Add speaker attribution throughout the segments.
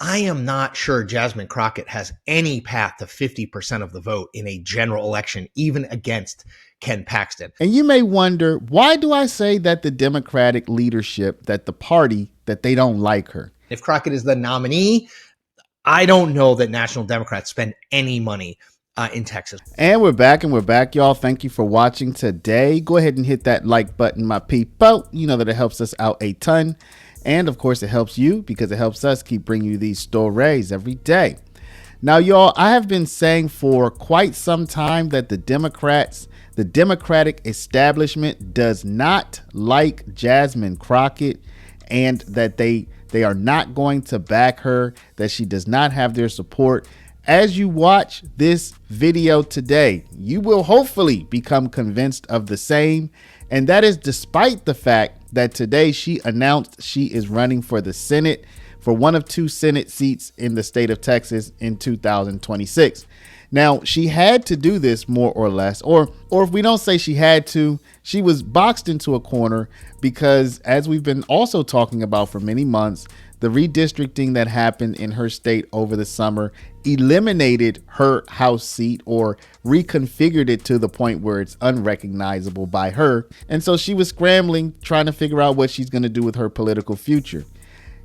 Speaker 1: I am not sure Jasmine Crockett has any path to 50% of the vote in a general election, even against Ken Paxton.
Speaker 2: And you may wonder, why do I say that the Democratic leadership, that the party, that they don't like her?
Speaker 1: If Crockett is the nominee, I don't know that National Democrats spend any money in Texas.
Speaker 2: And we're back, y'all. Thank you for watching today. Go ahead and hit that like button, my people. You know that it helps us out a ton. And of course, it helps you because it helps us keep bringing you these stories every day. Now, y'all, I have been saying for quite some time that the Democratic establishment does not like Jasmine Crockett, and that they are not going to back her, that she does not have their support. As you watch this video today, you will hopefully become convinced of the same. And that is despite the fact that today she announced she is running for the Senate, for one of 2 Senate seats in the state of Texas in 2026. Now, she had to do this more or less, or if we don't say she had to, she was boxed into a corner because, as we've been also talking about for many months, the redistricting that happened in her state over the summer eliminated her House seat, or reconfigured it to the point where it's unrecognizable by her. And so she was scrambling, trying to figure out what she's going to do with her political future.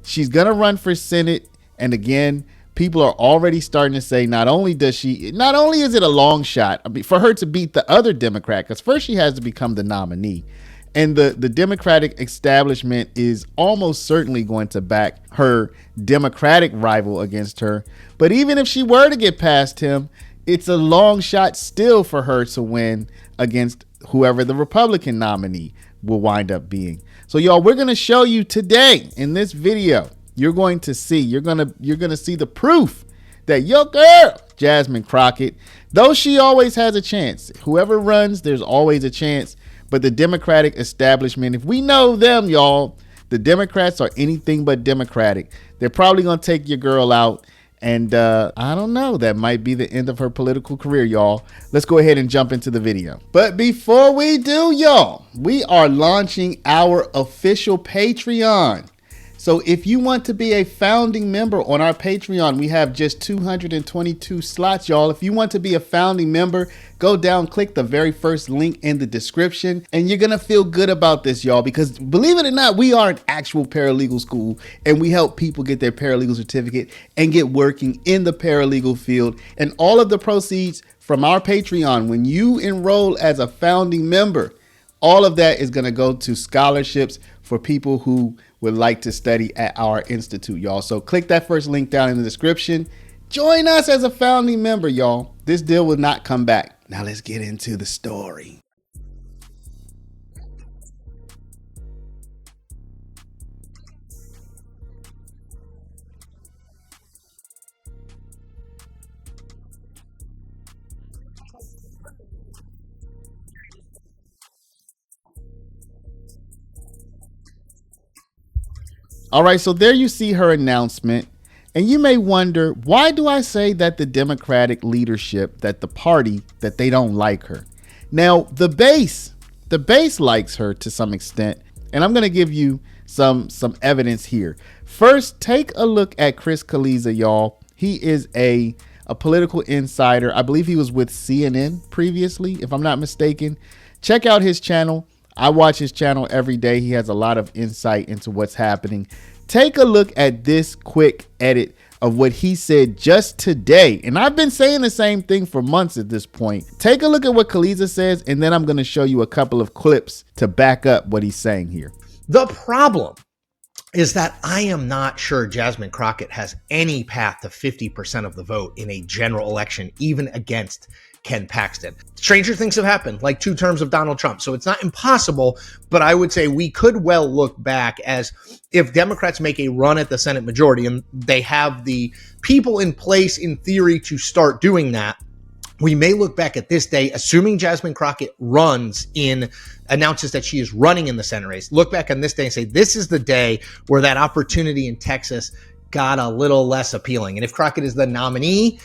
Speaker 2: She's going to run for Senate. And again, people are already starting to say, not only is it a long shot for her to beat the other Democrat, because first she has to become the nominee. And the Democratic establishment is almost certainly going to back her Democratic rival against her. But even if she were to get past him, it's a long shot still for her to win against whoever the Republican nominee will wind up being. So, y'all, we're going to show you today in this video. You're going to see the proof that your girl, Jasmine Crockett, though she always has a chance, whoever runs, there's always a chance. But the Democratic establishment, if we know them, y'all, the Democrats are anything but democratic. They're probably going to take your girl out. And I don't know, that might be the end of her political career, y'all. Let's go ahead and jump into the video. But before we do, y'all, we are launching our official Patreon. So if you want to be a founding member on our Patreon, we have just 222 slots, y'all. If you want to be a founding member, go down, click the very first link in the description, and you're going to feel good about this, y'all, because believe it or not, we are an actual paralegal school, and we help people get their paralegal certificate and get working in the paralegal field. And all of the proceeds from our Patreon, when you enroll as a founding member, all of that is going to go to scholarships for people who would like to study at our institute, y'all. So click that first link down in the description. Join us as a founding member, y'all. This deal will not come back. Now let's get into the story. All right, so there you see her announcement. And you may wonder, why do I say that the Democratic leadership, that the party, that they don't like her? Now, the base likes her to some extent. And I'm going to give you some evidence here. First, take a look at Chris Cillizza, y'all. He is a political insider. I believe he was with CNN previously, if I'm not mistaken. Check out his channel. I watch his channel every day. He has a lot of insight into what's happening. Take a look at this quick edit of what he said just today. And I've been saying the same thing for months at this point. Take a look at what Cillizza says, and then I'm going to show you a couple of clips to back up what he's saying here.
Speaker 1: The problem is that I am not sure Jasmine Crockett has any path to 50% of the vote in a general election, even against Ken Paxton. Stranger things have happened, like 2 terms of Donald Trump. So it's not impossible, but I would say we could well look back as if Democrats make a run at the Senate majority and they have the people in place in theory to start doing that. We may look back at this day, assuming Jasmine Crockett announces that she is running in the Senate race, look back on this day and say, this is the day where that opportunity in Texas got a little less appealing. And if Crockett is the nominee,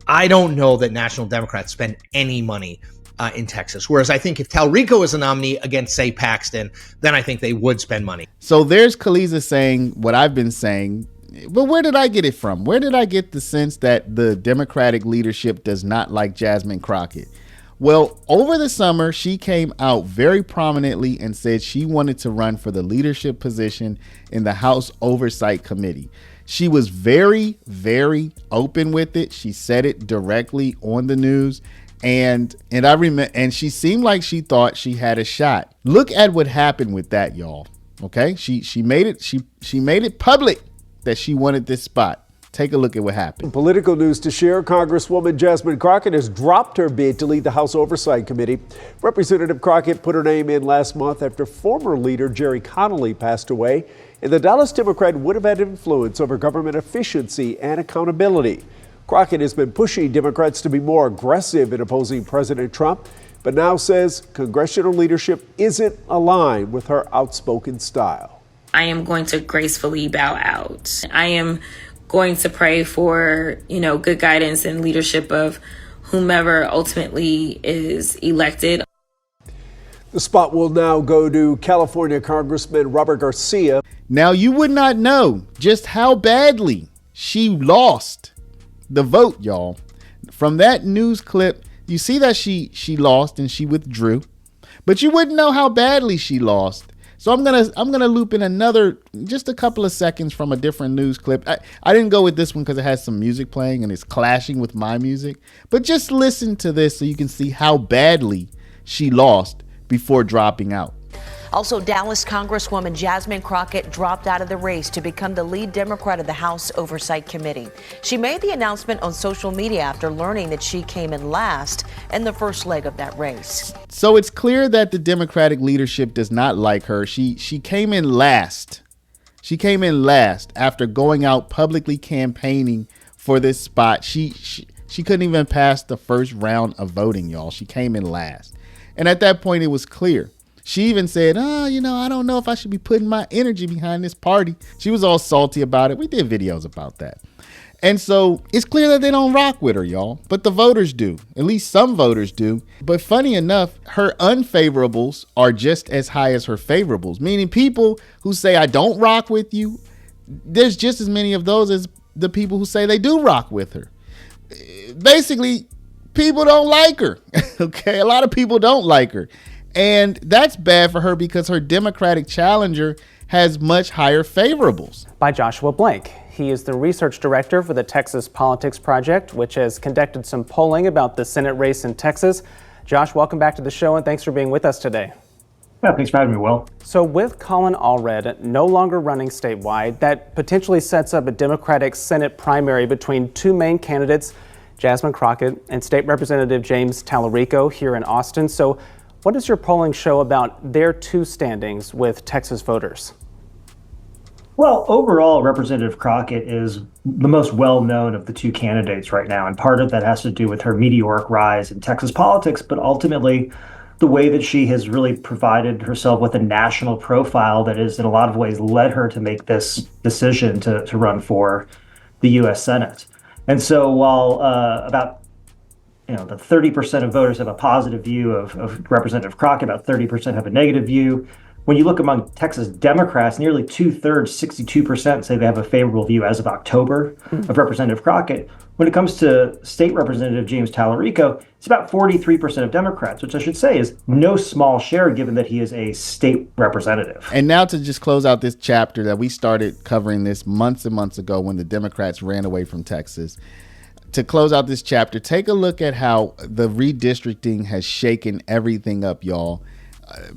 Speaker 1: I don't know that National Democrats spend any money in Texas. Whereas I think if Talarico is a nominee against, say, Paxton, then I think they would spend money.
Speaker 2: So there's Cillizza saying what I've been saying. But where did I get it from? Where did I get the sense that the Democratic leadership does not like Jasmine Crockett? Well, over the summer, she came out very prominently and said she wanted to run for the leadership position in the House Oversight Committee. She was very, very open with it. She said it directly on the news. And I remember, and she seemed like she thought she had a shot. Look at what happened with that, y'all. Okay, she made it public that she wanted this spot. Take a look at what happened.
Speaker 3: Political news to share. Congresswoman Jasmine Crockett has dropped her bid to lead the House Oversight Committee. Representative Crockett put her name in last month after former leader Jerry Connolly passed away, and the Dallas Democrat would have had influence over government efficiency and accountability. Crockett has been pushing Democrats to be more aggressive in opposing President Trump, but now says congressional leadership isn't aligned with her outspoken style.
Speaker 4: I am going to gracefully bow out. I am going to pray for, good guidance and leadership of whomever ultimately is elected.
Speaker 3: The spot will now go to California Congressman Robert Garcia.
Speaker 2: Now, you would not know just how badly she lost the vote, y'all. From that news clip, you see that she lost and she withdrew, but you wouldn't know how badly she lost. So I'm gonna loop in just a couple of seconds from a different news clip. I didn't go with this one because it has some music playing and it's clashing with my music. But just listen to this so you can see how badly she lost before dropping out.
Speaker 5: Also, Dallas Congresswoman Jasmine Crockett dropped out of the race to become the lead Democrat of the House Oversight Committee. She made the announcement on social media after learning that she came in last in the first leg of that race.
Speaker 2: So it's clear that the Democratic leadership does not like her. She came in last. She came in last after going out publicly campaigning for this spot. She couldn't even pass the first round of voting, y'all. She came in last. And at that point, it was clear. She even said, I don't know if I should be putting my energy behind this party. She was all salty about it. We did videos about that. And so it's clear that they don't rock with her, y'all. But the voters do. At least some voters do. But funny enough, her unfavorables are just as high as her favorables, meaning people who say, I don't rock with you. There's just as many of those as the people who say they do rock with her. Basically, people don't like her. Okay, a lot of people don't like her. And that's bad for her because her Democratic challenger has much higher favorables.
Speaker 6: By Joshua Blank. He is the research director for the Texas Politics Project, which has conducted some polling about the Senate race in Texas. Josh, welcome back to the show, and thanks for being with us today.
Speaker 7: Yeah, thanks for having me, Will.
Speaker 6: So with Colin Allred no longer running statewide, that potentially sets up a Democratic Senate primary between two main candidates, Jasmine Crockett and State Representative James Talarico here in Austin. So what does your polling show about their two standings with Texas voters?
Speaker 7: Well, overall, Representative Crockett is the most well-known of the two candidates right now, and part of that has to do with her meteoric rise in Texas politics, but ultimately the way that she has really provided herself with a national profile that has in a lot of ways led her to make this decision to run for the U.S. Senate. And so while about the 30% of voters have a positive view of Representative Crockett, about 30% have a negative view. When you look among Texas Democrats, nearly 2/3, 62% say they have a favorable view as of October of Representative Crockett. When it comes to State Representative James Talarico, it's about 43% of Democrats, which I should say is no small share given that he is a state representative.
Speaker 2: And now to just close out this chapter that we started covering this months and months ago when the Democrats ran away from Texas. To close out this chapter, take a look at how the redistricting has shaken everything up, y'all.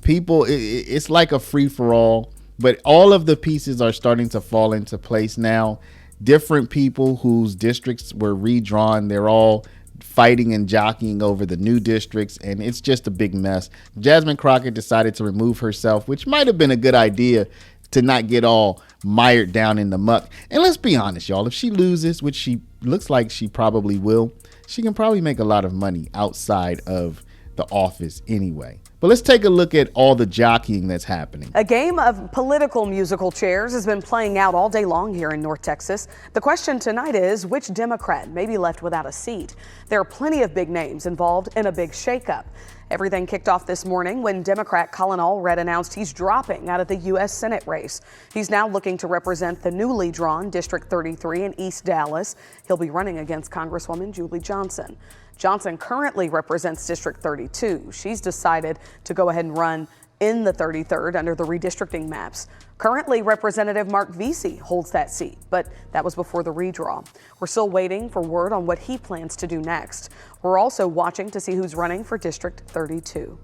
Speaker 2: People, it's like a free-for-all, but all of the pieces are starting to fall into place now. Different people whose districts were redrawn, they're all fighting and jockeying over the new districts, and it's just a big mess. Jasmine Crockett decided to remove herself, which might have been a good idea to not get all mired down in the muck. And let's be honest, y'all, if she loses, which she looks like she probably will, she can probably make a lot of money outside of the office anyway. But let's take a look at all the jockeying that's happening.
Speaker 8: A game of political musical chairs has been playing out all day long here in North Texas. The question tonight is, which Democrat may be left without a seat? There are plenty of big names involved in a big shakeup. Everything kicked off this morning when Democrat Colin Allred announced he's dropping out of the U.S. Senate race. He's now looking to represent the newly drawn District 33 in East Dallas. He'll be running against Congresswoman Julie Johnson. Johnson currently represents District 32. She's decided to go ahead and run in the 33rd under the redistricting maps. Currently, Representative Mark Vesey holds that seat, but that was before the redraw. We're still waiting for word on what he plans to do next. We're also watching to see who's running for District 32.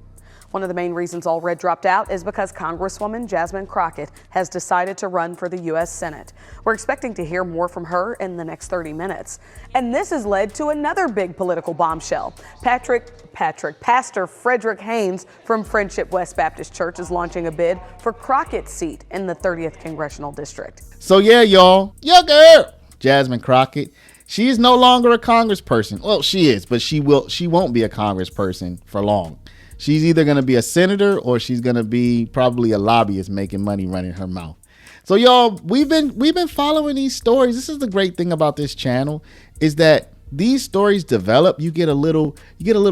Speaker 8: One of the main reasons Allred dropped out is because Congresswoman Jasmine Crockett has decided to run for the U.S. Senate. We're expecting to hear more from her in the next 30 minutes. And this has led to another big political bombshell. Pastor Frederick Haynes from Friendship West Baptist Church is launching a bid for Crockett's seat in the 30th Congressional District.
Speaker 2: So yeah, y'all, your girl, Jasmine Crockett, she is no longer a congressperson. Well, she is, but she won't be a congressperson for long. She's either going to be a senator or she's going to be probably a lobbyist making money running her mouth. So y'all, we've been following these stories. This is the great thing about this channel, is that these stories develop. You get a little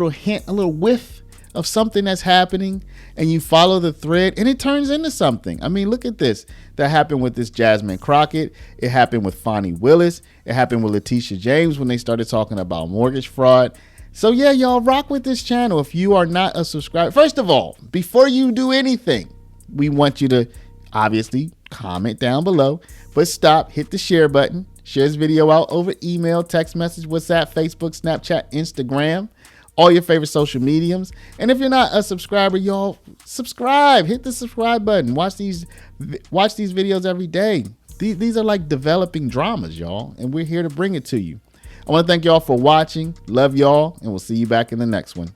Speaker 2: hint, a little whiff of something that's happening, and you follow the thread and it turns into something. I mean, look at this. That happened with this Jasmine Crockett. It happened with Fonnie Willis. It happened with Letitia James when they started talking about mortgage fraud. So yeah, y'all, rock with this channel. If you are not a subscriber, first of all, before you do anything, we want you to obviously comment down below, but stop, hit the share button, share this video out over email, text message, WhatsApp, Facebook, Snapchat, Instagram, all your favorite social mediums. And if you're not a subscriber, y'all, subscribe, hit the subscribe button. Watch these videos every day. These are like developing dramas, y'all, and we're here to bring it to you. I want to thank y'all for watching. Love y'all, and we'll see you back in the next one.